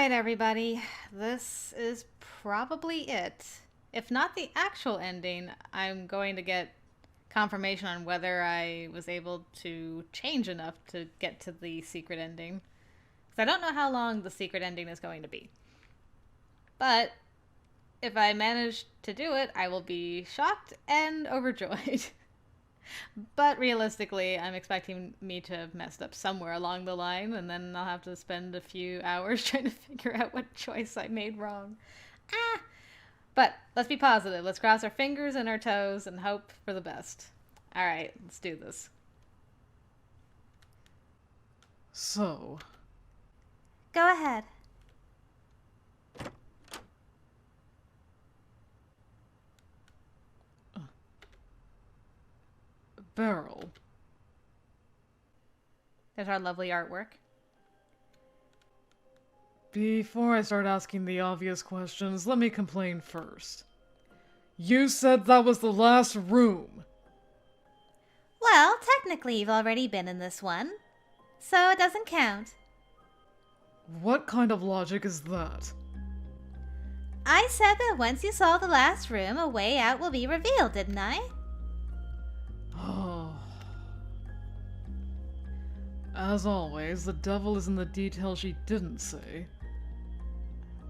Alright, everybody. This is probably it. If not the actual ending, I'm going to get confirmation on whether I was able to change enough to get to the secret ending. Because I don't know how long the secret ending is going to be. But if I manage to do it, I will be shocked and overjoyed. But realistically, I'm expecting me to have messed up somewhere along the line, and then I'll have to spend a few hours trying to figure out what choice I made wrong. But let's be positive. Let's cross our fingers and our toes and hope for the best. Alright, let's do this. So, Go ahead. Beryl. There's our lovely artwork. Before I start asking the obvious questions, let me complain first. You said that was the last room. Well, technically you've already been in this one, so it doesn't count. What kind of logic is that? I said that once you solve the last room, a way out will be revealed, didn't I? As always, the devil is in the details she didn't say.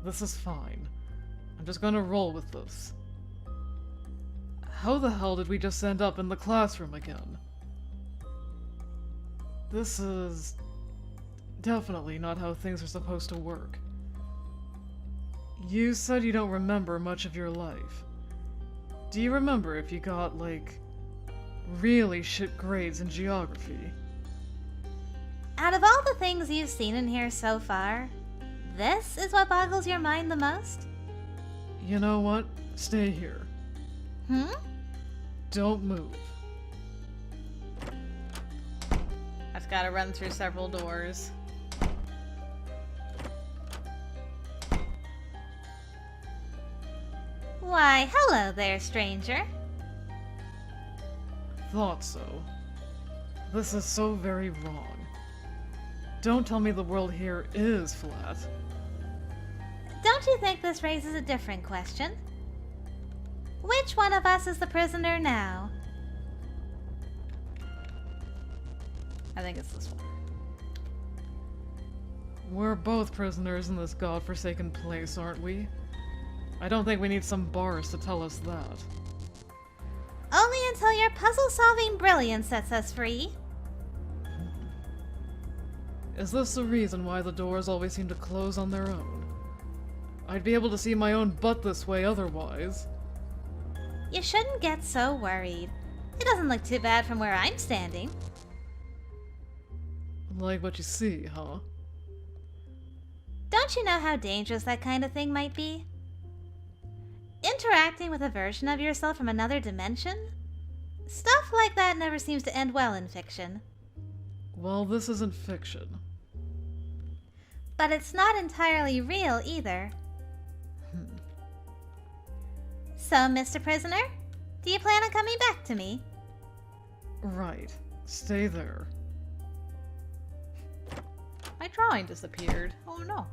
This is fine. I'm just gonna roll with this. How the hell did we just end up in the classroom again? This is definitely not how things are supposed to work. You said you don't remember much of your life. Do you remember if you got, like, really shit grades in geography? Out of all the things you've seen in here so far, this is what boggles your mind the most? You know what? Stay here. Don't move. I just gotta run through several doors. Why, hello there, stranger. Thought so. This is so very wrong. Don't tell me the world here is flat. Don't you think this raises a different question? Which one of us is the prisoner now? I think it's this one. We're both prisoners in this godforsaken place, aren't we? I don't think we need some bars to tell us that. Only until your puzzle-solving brilliance sets us free. Is this the reason why the doors always seem to close on their own? I'd be able to see my own butt this way otherwise. You shouldn't get so worried. It doesn't look too bad from where I'm standing. Like what you see, huh? Don't you know how dangerous that kind of thing might be? Interacting with a version of yourself from another dimension? Stuff like that never seems to end well in fiction. Well, this isn't fiction. But it's not entirely real either. So, Mr. Prisoner, do you plan on coming back to me? Right. Stay there. My drawing disappeared. Oh no.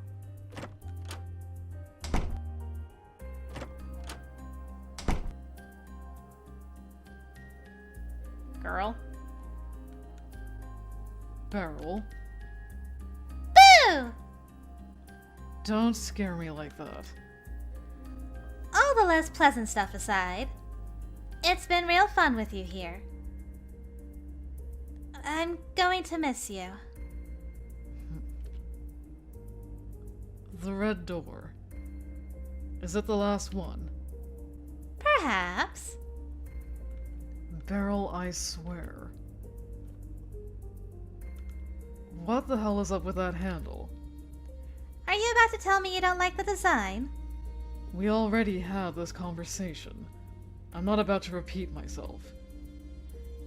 Girl. Beryl, Boo! don't scare me like that. All the less pleasant stuff aside, it's been real fun with you here. I'm going to miss you. The red door. Is it the last one? Perhaps. Beryl, I swear. What the hell is up with that handle? Are you about to tell me you don't like the design? We already had this conversation. I'm not about to repeat myself.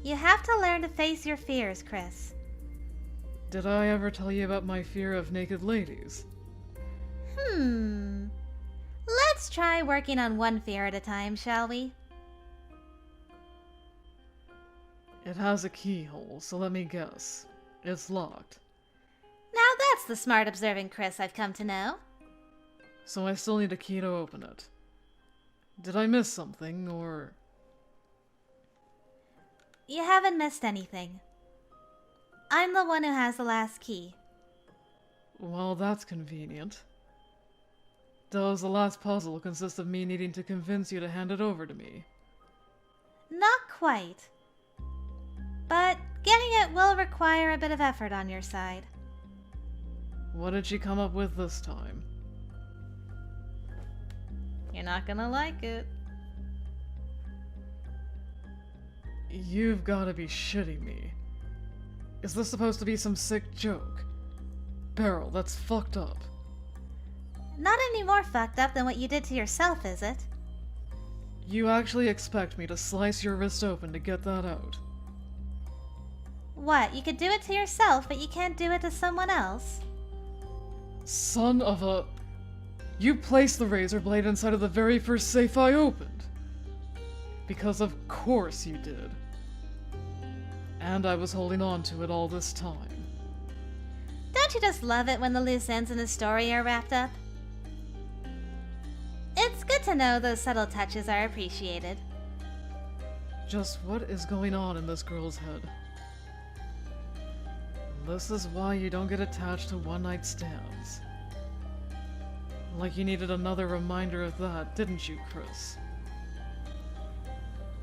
You have to learn to face your fears, Chris. Did I ever tell you about my fear of naked ladies? Let's try working on one fear at a time, shall we? It has a keyhole, so let me guess. It's locked. Now that's the smart, observant Chris I've come to know. So I still need a key to open it. Did I miss something, or... You haven't missed anything. I'm the one who has the last key. Well, that's convenient. Does the last puzzle consist of me needing to convince you to hand it over to me? Not quite. But getting it will require a bit of effort on your side. What did she come up with this time? You're not gonna like it. You've gotta be shitting me. Is this supposed to be some sick joke? Beryl, that's fucked up. Not any more fucked up than what you did to yourself, is it? You actually expect me to slice your wrist open to get that out? What, you could do it to yourself, but you can't do it to someone else? Son of a... You placed the razor blade inside of the very first safe I opened. Because of course you did. And I was holding on to it all this time. Don't you just love it when the loose ends in a story are wrapped up? It's good to know those subtle touches are appreciated. Just what is going on in this girl's head? This is why you don't get attached to one-night stands. Like you needed another reminder of that, didn't you, Chris?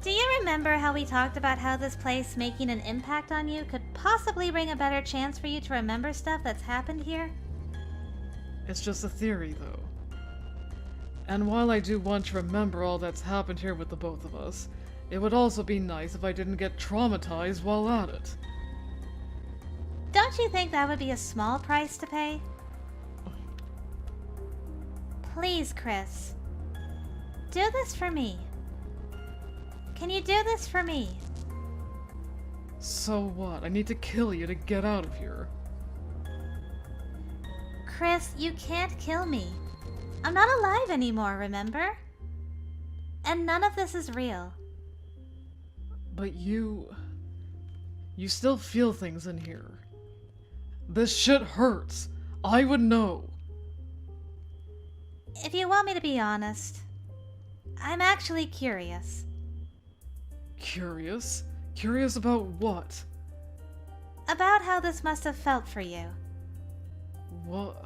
Do you remember how we talked about how this place making an impact on you could possibly bring a better chance for you to remember stuff that's happened here? It's just a theory, though. And while I do want to remember all that's happened here with the both of us, it would also be nice if I didn't get traumatized while at it. Don't you think that would be a small price to pay? Please, Chris. Do this for me. Can you do this for me? So what? I need to kill you to get out of here. Chris, you can't kill me. I'm not alive anymore, remember? And none of this is real. But you still feel things in here. This shit hurts. I would know. If you want me to be honest, I'm actually curious. Curious? Curious about what? About how this must have felt for you. What?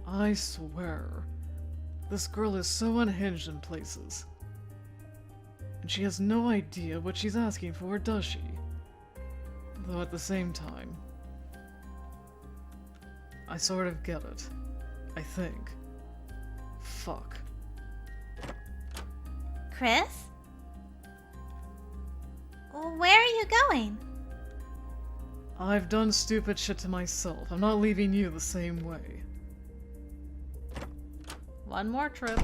I swear, this girl is so unhinged in places. And she has no idea what she's asking for, does she? Though at the same time, I sort of get it. I think. Fuck. Chris? Where are you going? I've done stupid shit to myself. I'm not leaving you the same way. One more trip.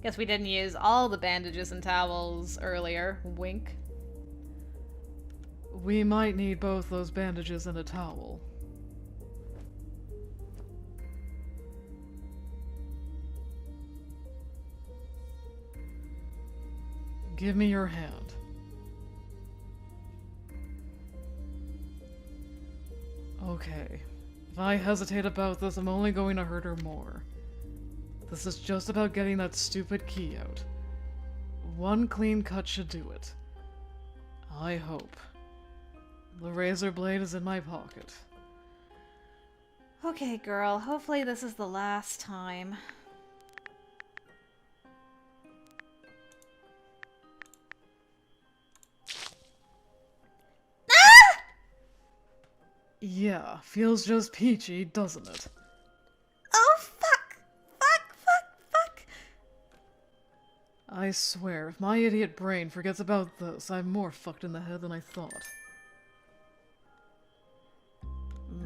Guess we didn't use all the bandages and towels earlier. Wink. We might need both those bandages and a towel. Give me your hand. Okay. If I hesitate about this, I'm only going to hurt her more. This is just about getting that stupid key out. One clean cut should do it. I hope. The razor blade is in my pocket. Okay, girl. Hopefully this is the last time. Yeah, feels just peachy, doesn't it? Oh, fuck! Fuck, fuck, fuck! I swear, if my idiot brain forgets about this, I'm more fucked in the head than I thought.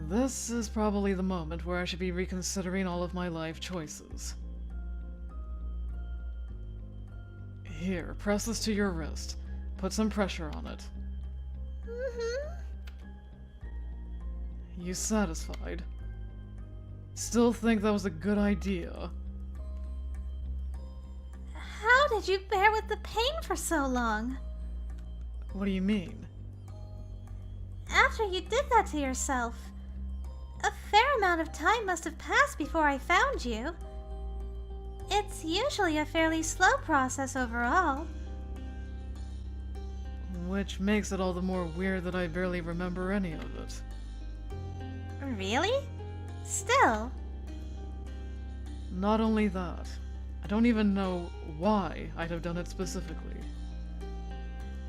This is probably the moment where I should be reconsidering all of my life choices. Here, press this to your wrist. Put some pressure on it. Mm-hmm. You satisfied? Still think that was a good idea? How did you bear with the pain for so long? What do you mean? After you did that to yourself, fair amount of time must have passed before I found you. It's usually a fairly slow process overall. Which makes it all the more weird that I barely remember any of it. Really? Still? Not only that, I don't even know why I'd have done it specifically.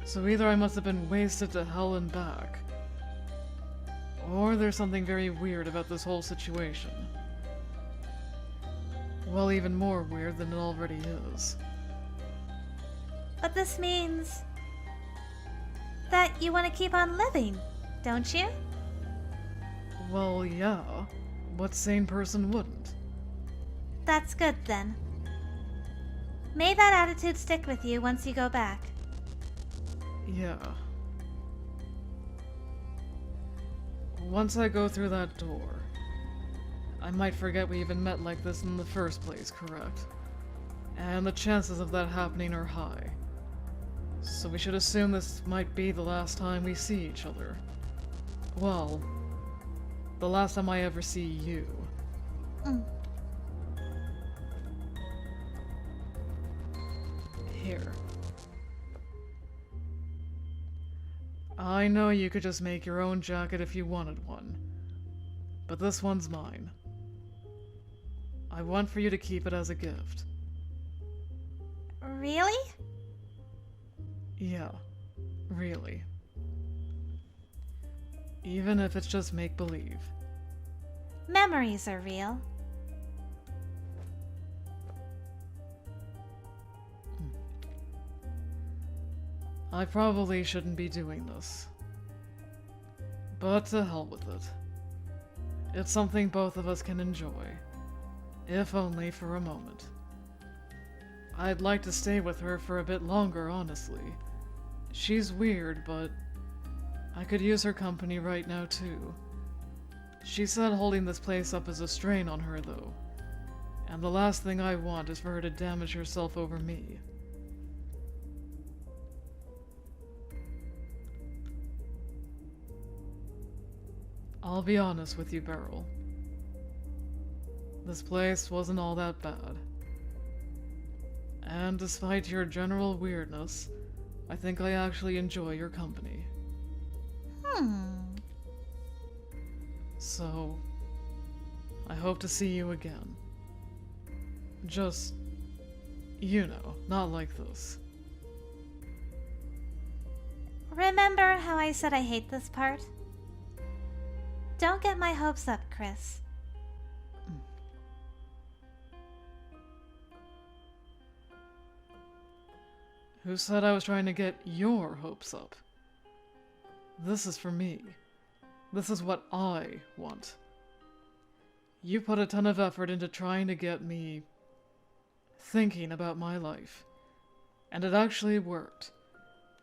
So either I must have been wasted to hell and back, or there's something very weird about this whole situation. Well, even more weird than it already is. But this means that you want to keep on living, don't you? Well, yeah. What sane person wouldn't? That's good then. May that attitude stick with you once you go back. Yeah. Once I go through that door, I might forget we even met like this in the first place, correct? And the chances of that happening are high. So we should assume this might be the last time we see each other. Well, the last time I ever see you. Here. I know you could just make your own jacket if you wanted one, but this one's mine. I want for you to keep it as a gift. Really? Yeah, really. Even if it's just make-believe. Memories are real. I probably shouldn't be doing this. But to hell with it. It's something both of us can enjoy, if only for a moment. I'd like to stay with her for a bit longer, honestly. She's weird, but I could use her company right now, too. She said holding this place up is a strain on her, though. And the last thing I want is for her to damage herself over me. I'll be honest with you, Beryl. This place wasn't all that bad. And despite your general weirdness, I think I actually enjoy your company. So, I hope to see you again. Just, you know, not like this. Remember how I said I hate this part? Don't get my hopes up, Chris. Who said I was trying to get your hopes up? This is for me. This is what I want. You put a ton of effort into trying to get me thinking about my life. And it actually worked.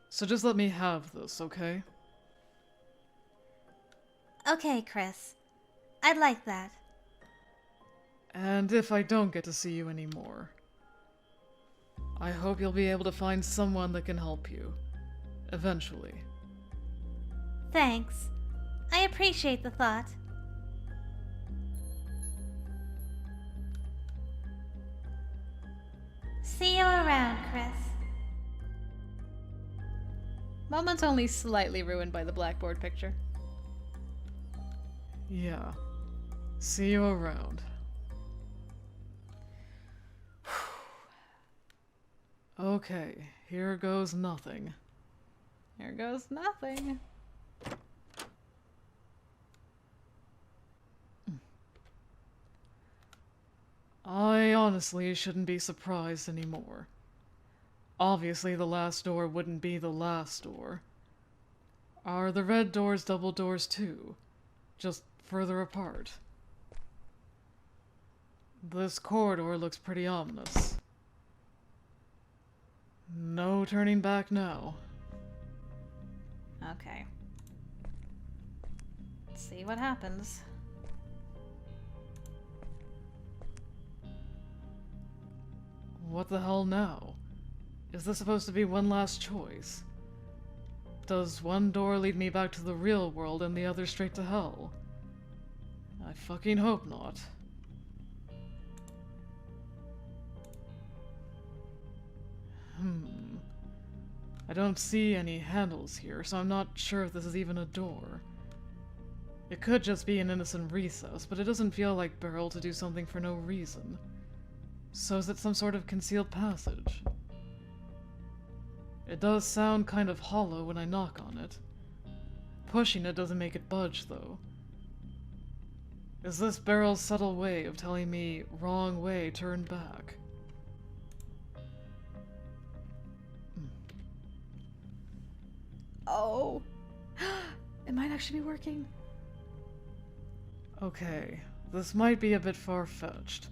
So just let me have this, okay? Okay, Chris. I'd like that. And if I don't get to see you anymore, I hope you'll be able to find someone that can help you. Eventually. Thanks. I appreciate the thought. See you around, Chris. Moment's only slightly ruined by the blackboard picture. Yeah. See you around. Okay, here goes nothing. Here goes nothing. I honestly shouldn't be surprised anymore. Obviously, the last door wouldn't be the last door. Are the red doors double doors too? Just further apart? This corridor looks pretty ominous. No turning back now. Okay. Let's see what happens. What the hell now? Is this supposed to be one last choice? Does one door lead me back to the real world and the other straight to hell? I fucking hope not. I don't see any handles here, so I'm not sure if this is even a door. It could just be an innocent recess, but it doesn't feel like Beryl to do something for no reason. So is it some sort of concealed passage? It does sound kind of hollow when I knock on it. Pushing it doesn't make it budge, though. Is this Beryl's subtle way of telling me, wrong way, turn back? Oh. It might actually be working. Okay, this might be a bit far-fetched.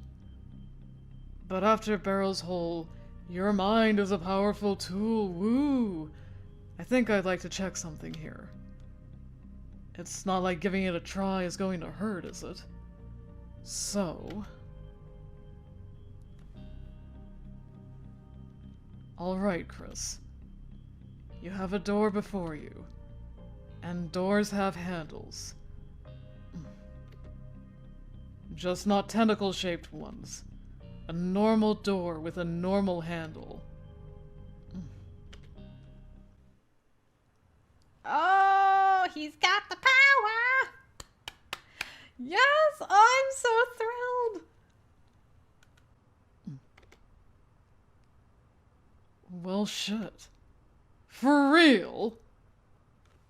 But after Beryl's whole, your mind is a powerful tool, woo, I think I'd like to check something here. It's not like giving it a try is going to hurt, is it? So... Alright, Chris. You have a door before you. And doors have handles. Just not tentacle-shaped ones. A normal door with a normal handle. Oh, he's got the power! Yes, I'm so thrilled! Well, shit. For real?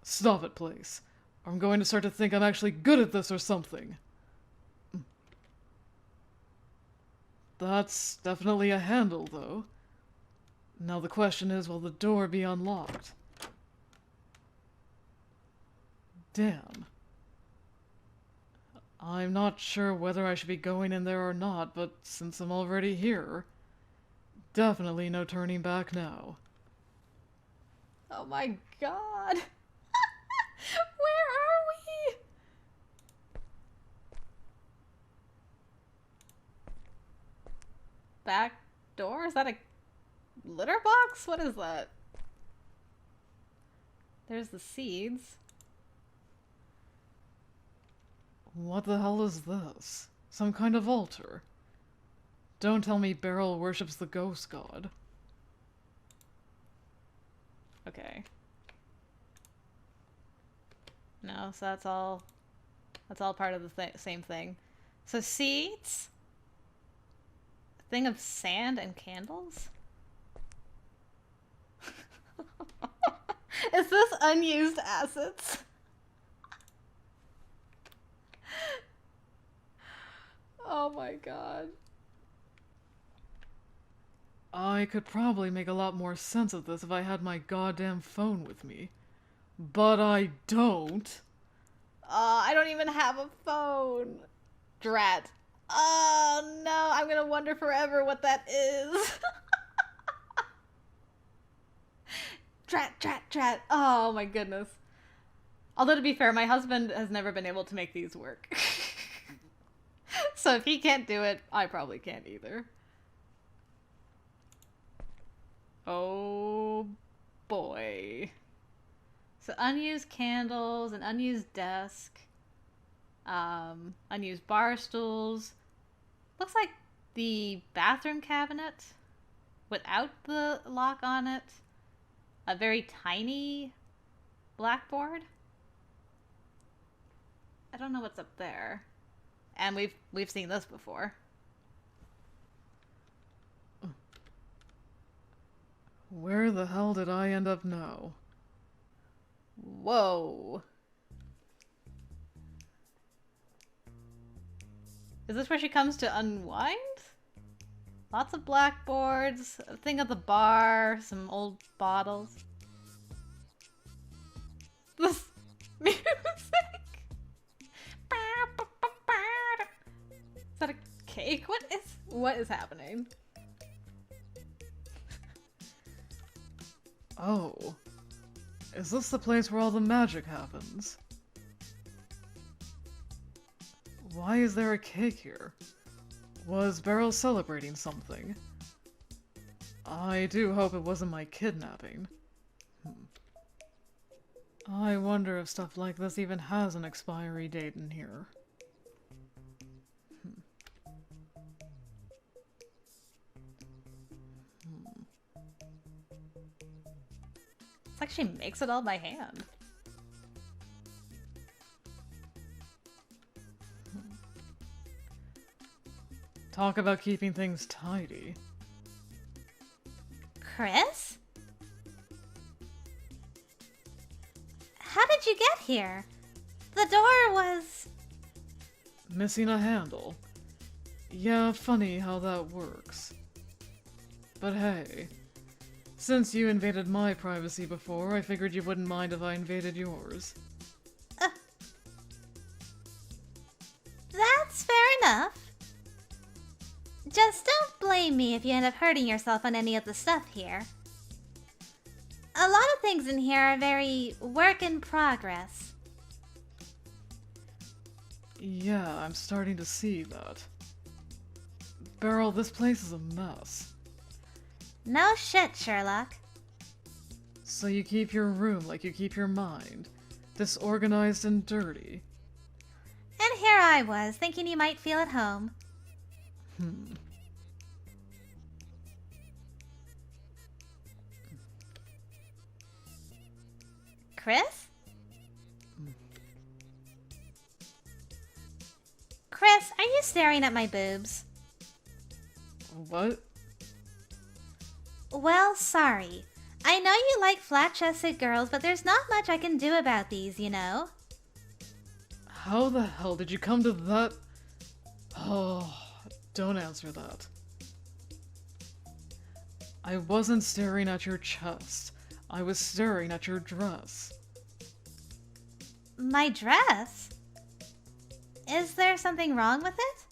Stop it, please. I'm going to start to think I'm actually good at this or something. That's definitely a handle, though. Now the question is, will the door be unlocked? Damn. I'm not sure whether I should be going in there or not, but since I'm already here, definitely no turning back now. Oh my god! Where are we? Back door? Is that a litter box? What is that? There's the seeds. What the hell is this? Some kind of altar? Don't tell me Beryl worships the ghost god. Okay. No, so that's all part of the same thing. So seeds? A thing of sand and candles? Is this unused assets? Oh my god. I could probably make a lot more sense of this if I had my goddamn phone with me. But I don't. I don't even have a phone. Drat. Oh no, I'm gonna wonder forever what that is. Drat. Oh my goodness. Although to be fair, my husband has never been able to make these work. So if he can't do it, I probably can't either. Oh boy. So unused candles, an unused desk, unused bar stools. Looks like the bathroom cabinet without the lock on it. A very tiny blackboard. I don't know what's up there. And we've seen this before. Where the hell did I end up now? Whoa. Is this where she comes to unwind? Lots of blackboards, a thing at the bar, some old bottles. This music! Is that a cake? What is happening? Oh. Is this the place where all the magic happens? Why is there a cake here? Was Beryl celebrating something? I do hope it wasn't my kidnapping. I wonder if stuff like this even has an expiry date in here. like she makes it all by hand. Talk about keeping things tidy. Chris? How did you get here? The door was... Missing a handle. Yeah, funny how that works. But hey, since you invaded my privacy before, I figured you wouldn't mind if I invaded yours. That's fair enough. Just don't blame me if you end up hurting yourself on any of the stuff here. A lot of things in here are very work in progress. Yeah, I'm starting to see that. Beryl, this place is a mess. No shit, Sherlock. So you keep your room like you keep your mind. Disorganized and dirty. And here I was, thinking you might feel at home. Chris? Chris, are you staring at my boobs? What? Well, sorry. I know you like flat-chested girls, but there's not much I can do about these, you know? How the hell did you come to that? Oh, don't answer that. I wasn't staring at your chest. I was staring at your dress. My dress? Is there something wrong with it?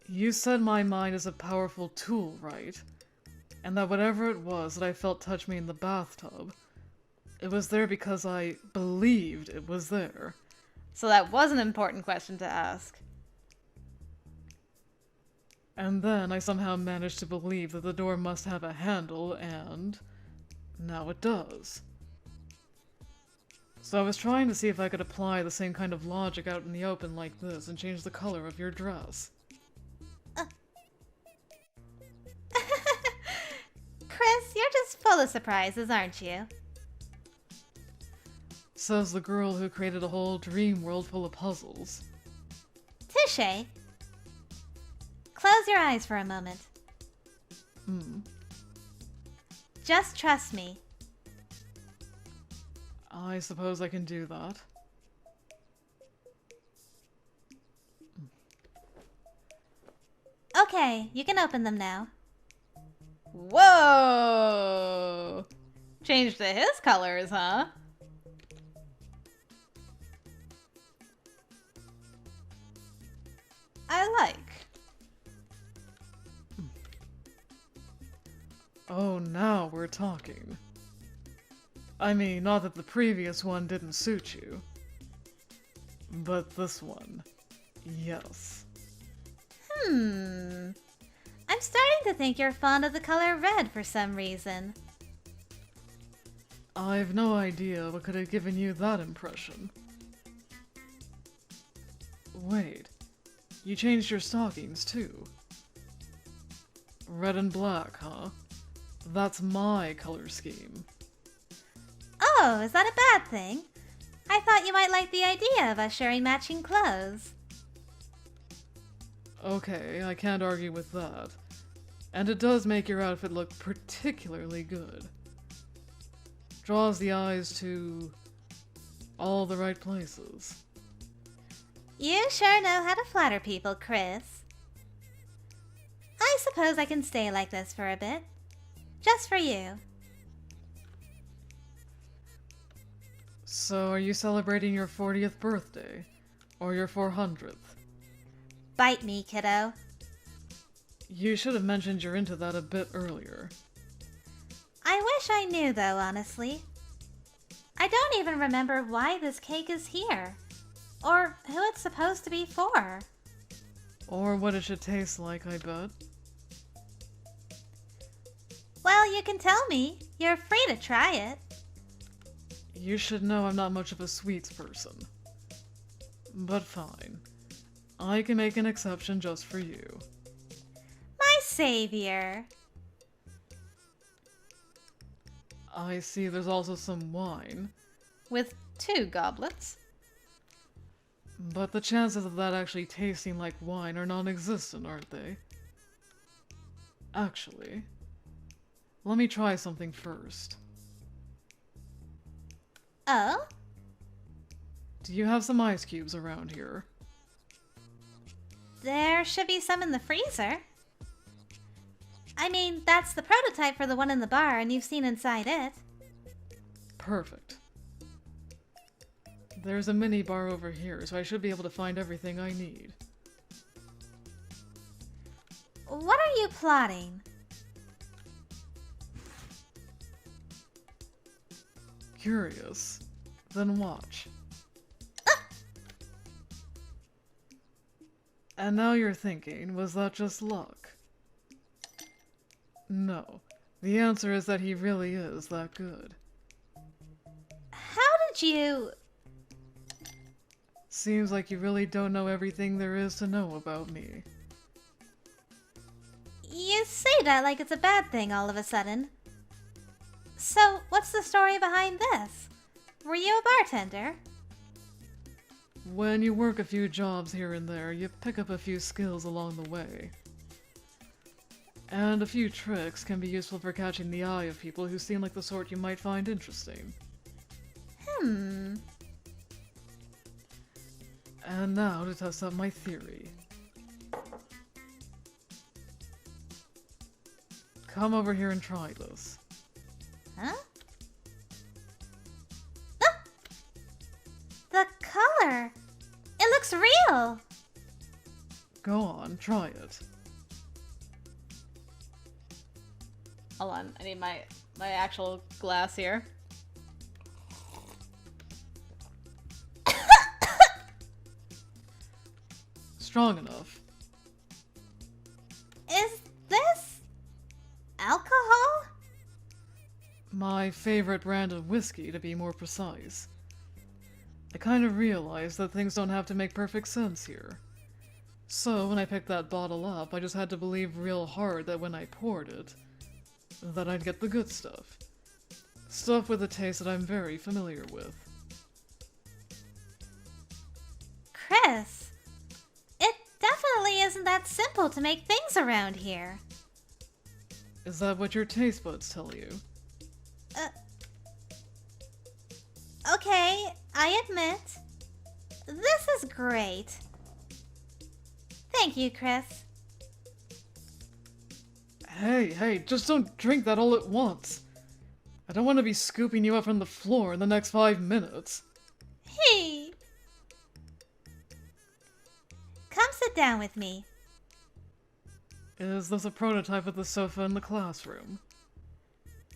You said my mind is a powerful tool, right? And that whatever it was that I felt touch me in the bathtub, it was there because I believed it was there. So that was an important question to ask. And then I somehow managed to believe that the door must have a handle, and now it does. So I was trying to see if I could apply the same kind of logic out in the open like this and change the color of your dress. Chris, you're just full of surprises, aren't you? Says the girl who created a whole dream world full of puzzles. Touché. Close your eyes for a moment. Just trust me. I suppose I can do that. Okay, you can open them now. Whoa! Changed to his colors, huh? I like. Oh, now we're talking. I mean, not that the previous one didn't suit you. But this one, yes. I'm starting to think you're fond of the color red for some reason. I've no idea what could have given you that impression. Wait, you changed your stockings too. Red and black, huh? That's my color scheme. Oh, is that a bad thing? I thought you might like the idea of us sharing matching clothes. Okay, I can't argue with that. And it does make your outfit look particularly good. Draws the eyes to all the right places. You sure know how to flatter people, Chris. I suppose I can stay like this for a bit. Just for you. So are you celebrating your 40th birthday? Or your 400th? Bite me, kiddo. You should have mentioned you're into that a bit earlier. I wish I knew, though, honestly. I don't even remember why this cake is here. Or who it's supposed to be for. Or what it should taste like, I bet. Well, you can tell me. You're free to try it. You should know I'm not much of a sweets person. But fine. I can make an exception just for you. My savior. I see there's also some wine. With 2 goblets. But the chances of that actually tasting like wine are non-existent, aren't they? Actually, let me try something first. Oh? Do you have some ice cubes around here? There should be some in the freezer. I mean, that's the prototype for the one in the bar, and you've seen inside it. Perfect. There's a mini bar over here, so I should be able to find everything I need. What are you plotting? Curious. Then watch. And now you're thinking, was that just luck? No. The answer is that he really is that good. How did you... Seems like you really don't know everything there is to know about me. You say that like it's a bad thing all of a sudden. So, what's the story behind this? Were you a bartender? When you work a few jobs here and there, you pick up a few skills along the way. And a few tricks can be useful for catching the eye of people who seem like the sort you might find interesting. Hmm. And now to test out my theory. Come over here and try this. Huh? Ah! The color! It looks real! Go on, try it. Hold on, I need my actual glass here. Strong enough. Is this... alcohol? My favorite brand of whiskey, to be more precise. I kind of realized that things don't have to make perfect sense here. So when I picked that bottle up, I just had to believe real hard that when I poured it, that I'd get the good stuff. Stuff with a taste that I'm very familiar with. Chris, it definitely isn't that simple to make things around here. Is that what your taste buds tell you? Okay, I admit. This is great. Thank you, Chris. Hey, just don't drink that all at once. I don't want to be scooping you up from the floor in the next 5 minutes. Hey! Come sit down with me. Is this a prototype of the sofa in the classroom?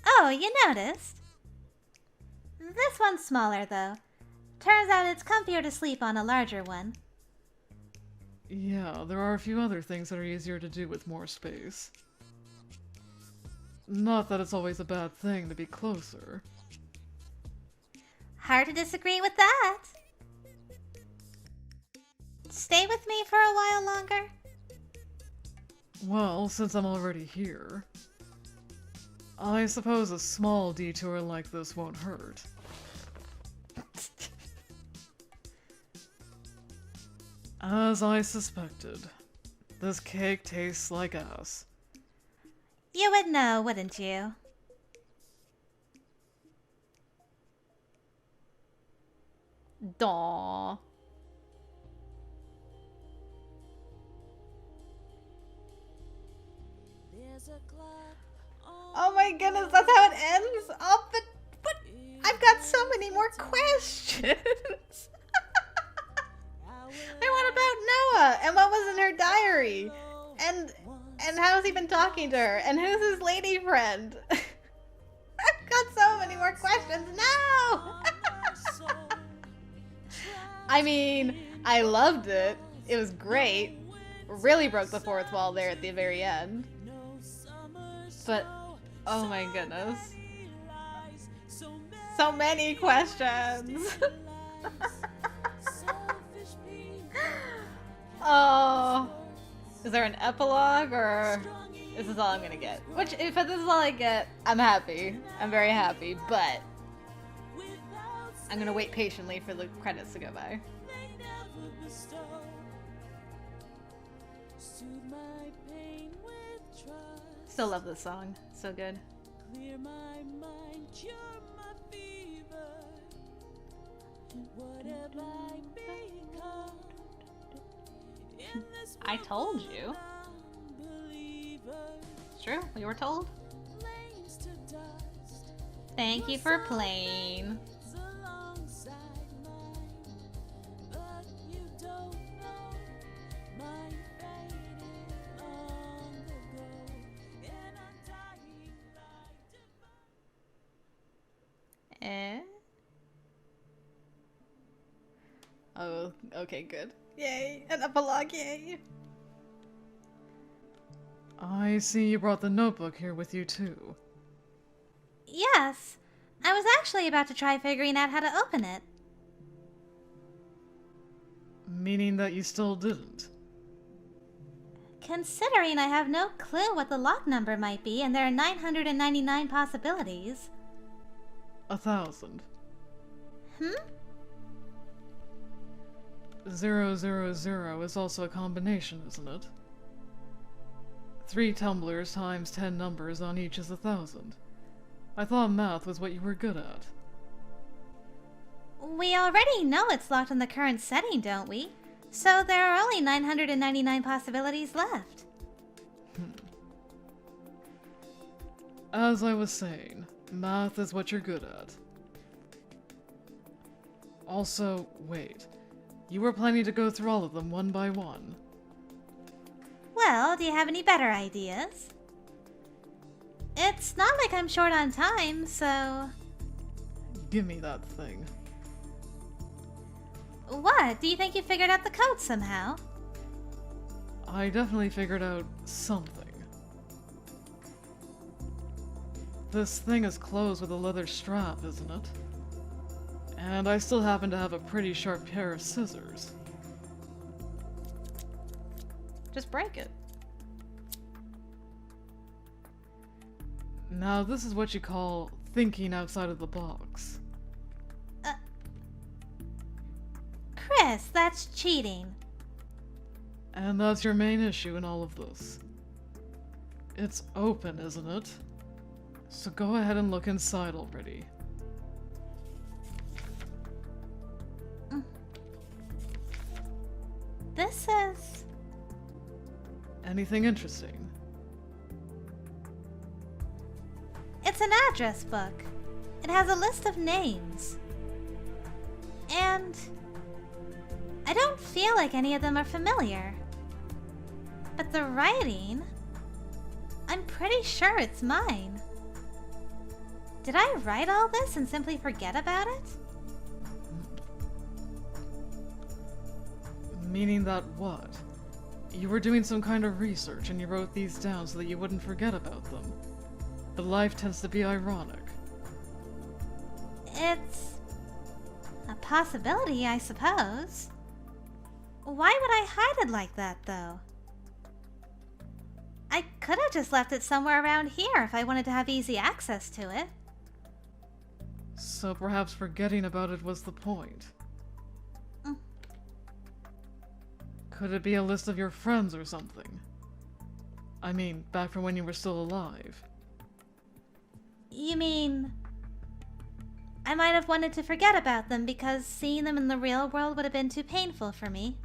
Oh, you noticed? This one's smaller, though. Turns out it's comfier to sleep on a larger one. Yeah, there are a few other things that are easier to do with more space. Not that it's always a bad thing to be closer. Hard to disagree with that. Stay with me for a while longer? Well, since I'm already here, I suppose a small detour like this won't hurt. As I suspected, this cake tastes like ass. You would know, wouldn't you? Daw. Oh my goodness, that's how it ends? Oh, but I've got so many more questions. I want about Noah and what was in her diary. And how's he been talking to her? And who's his lady friend? I've got so many more questions. No! I mean, I loved it. It was great. Really broke the fourth wall there at the very end. But, oh my goodness. So many questions. Oh. Is there an epilogue, or This is all I'm gonna get. Which, if this is all I get, I'm happy. I'm very happy, but I'm gonna wait patiently for the credits to go by. Still love this song. So good. Clear my mind, cure my fever. What have I become? In this I told you. It's true. We were told. flames to dust, Thank you for playing. it's alongside mine. But you don't know my faded long ago, and I'm dying like Eh? Oh, okay, good. Yay! An epilogue, yay! I see you brought the notebook here with you too. Yes. I was actually about to try figuring out how to open it. Meaning that you still didn't. Considering I have no clue what the lock number might be and there are 999 possibilities. 1,000. Hmm? 000 is also a combination, isn't it? 3 tumblers times 10 numbers on each is 1,000. I thought math was what you were good at. We already know it's locked in the current setting, don't we? So there are only 999 possibilities left. As I was saying, math is what you're good at. Also, wait. You were planning to go through all of them one by one. Well, do you have any better ideas? It's not like I'm short on time, so... Give me that thing. What? Do you think you figured out the code somehow? I definitely figured out something. This thing is closed with a leather strap, isn't it? And I still happen to have a pretty sharp pair of scissors. Just break it. Now this is what you call thinking outside of the box. Chris, that's cheating. And that's your main issue in all of this. It's open, isn't it? So go ahead and look inside already. This is... Anything interesting? It's an address book. It has a list of names. And... I don't feel like any of them are familiar. But the writing... I'm pretty sure it's mine. Did I write all this and simply forget about it? Meaning that what? You were doing some kind of research and you wrote these down so that you wouldn't forget about them. But life tends to be ironic. It's... a possibility, I suppose. Why would I hide it like that, though? I could have just left it somewhere around here if I wanted to have easy access to it. So perhaps forgetting about it was the point. Could it be a list of your friends or something? I mean, back from when you were still alive. You mean... I might have wanted to forget about them because seeing them in the real world would have been too painful for me.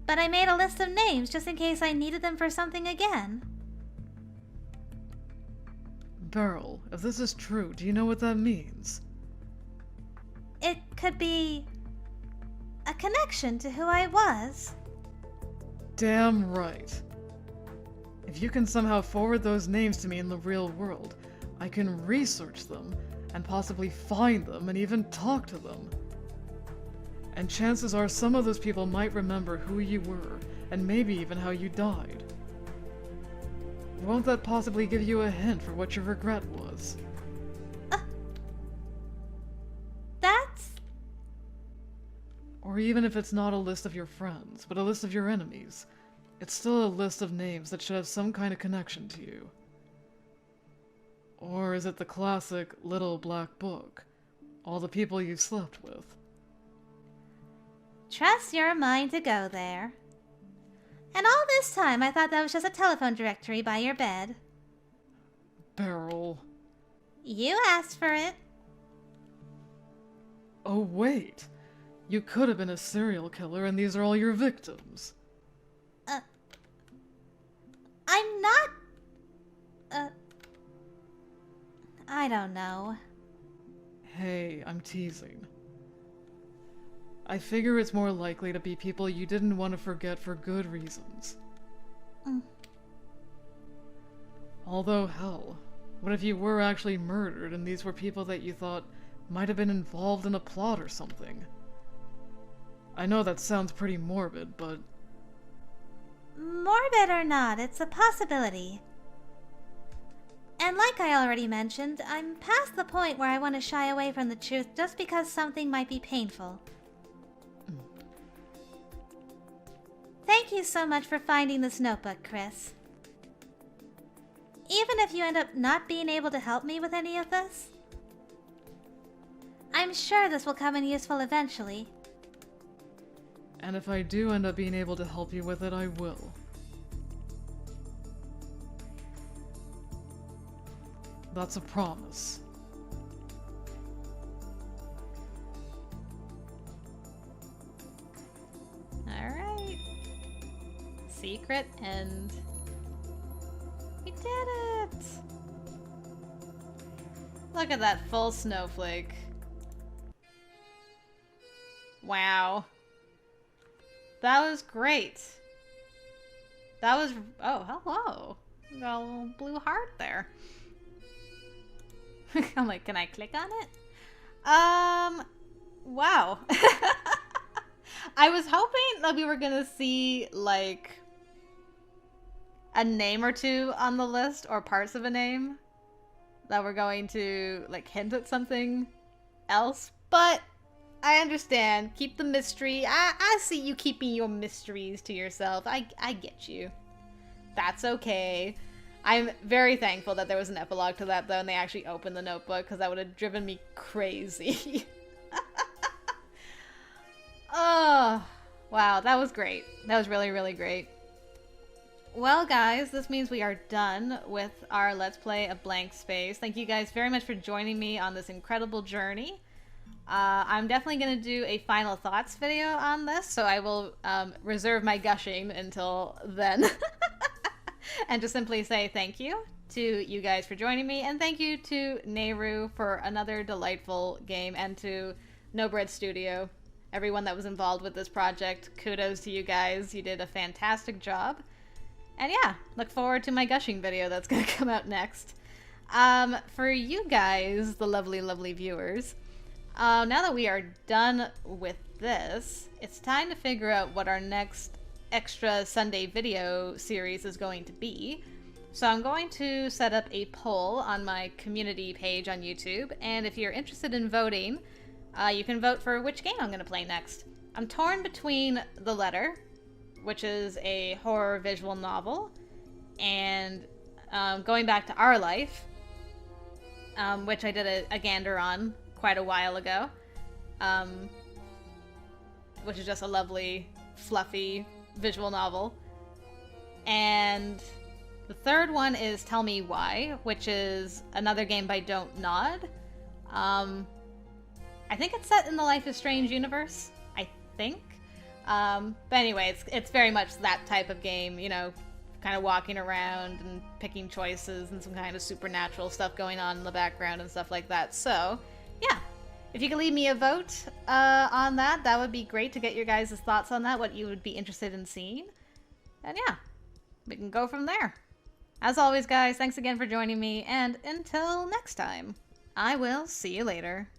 But I made a list of names just in case I needed them for something again. Beryl, if this is true, do you know what that means? It could be... a connection to who I was. Damn right. If you can somehow forward those names to me in the real world, I can research them, and possibly find them, and even talk to them. And chances are some of those people might remember who you were, and maybe even how you died. Won't that possibly give you a hint for what your regret was? That's... Or even if it's not a list of your friends, but a list of your enemies. It's still a list of names that should have some kind of connection to you. Or is it the classic little black book? All the people you've slept with? Trust your mind to go there. And all this time, I thought that was just a telephone directory by your bed. Beryl. You asked for it. Oh, wait. You could have been a serial killer and these are all your victims. I'm not... I don't know. Hey, I'm teasing. I figure it's more likely to be people you didn't want to forget for good reasons. Although, hell, what if you were actually murdered and these were people that you thought might have been involved in a plot or something? I know that sounds pretty morbid, but... Morbid or not, it's a possibility. And like I already mentioned, I'm past the point where I want to shy away from the truth just because something might be painful. Thank you so much for finding this notebook, Chris. Even if you end up not being able to help me with any of this, I'm sure this will come in useful eventually. And if I do end up being able to help you with it, I will. That's a promise. Alright. Secret end. We did it! Look at that full snowflake. Wow. That was great. That was... Oh, hello. Got a little blue heart there. I'm like, can I click on it? Wow. I was hoping that we were gonna see, like, a name or two on the list, or parts of a name, that were going to, like, hint at something else, but I understand. Keep the mystery. I see you keeping your mysteries to yourself. I get you. That's okay. I'm very thankful that there was an epilogue to that, though, and they actually opened the notebook, because that would have driven me crazy. Oh, wow, that was great. That was really, really great. Well, guys, this means we are done with our Let's Play of Blankspace. Thank you guys very much for joining me on this incredible journey. I'm definitely going to do a final thoughts video on this, so I will reserve my gushing until then. And just simply say thank you to you guys for joining me, and thank you to Nehru for another delightful game, and to No Bread Studio, everyone that was involved with this project. Kudos to you guys. You did a fantastic job. And yeah, look forward to my gushing video that's going to come out next. For you guys, the lovely, lovely viewers, now that we are done with this, it's time to figure out what our next extra Sunday video series is going to be. So I'm going to set up a poll on my community page on YouTube, and if you're interested in voting, you can vote for which game I'm going to play next. I'm torn between The Letter, which is a horror visual novel, and going back to Our Life, which I did a gander on quite a while ago, which is just a lovely, fluffy visual novel. And the third one is Tell Me Why, which is another game by Don't Nod. I think it's set in the Life is Strange universe, I think. But anyway, it's very much that type of game, you know, kind of walking around and picking choices and some kind of supernatural stuff going on in the background and stuff like that. So, yeah. If you could leave me a vote on that, that would be great to get your guys' thoughts on that, what you would be interested in seeing. And yeah, we can go from there. As always, guys, thanks again for joining me, and until next time, I will see you later.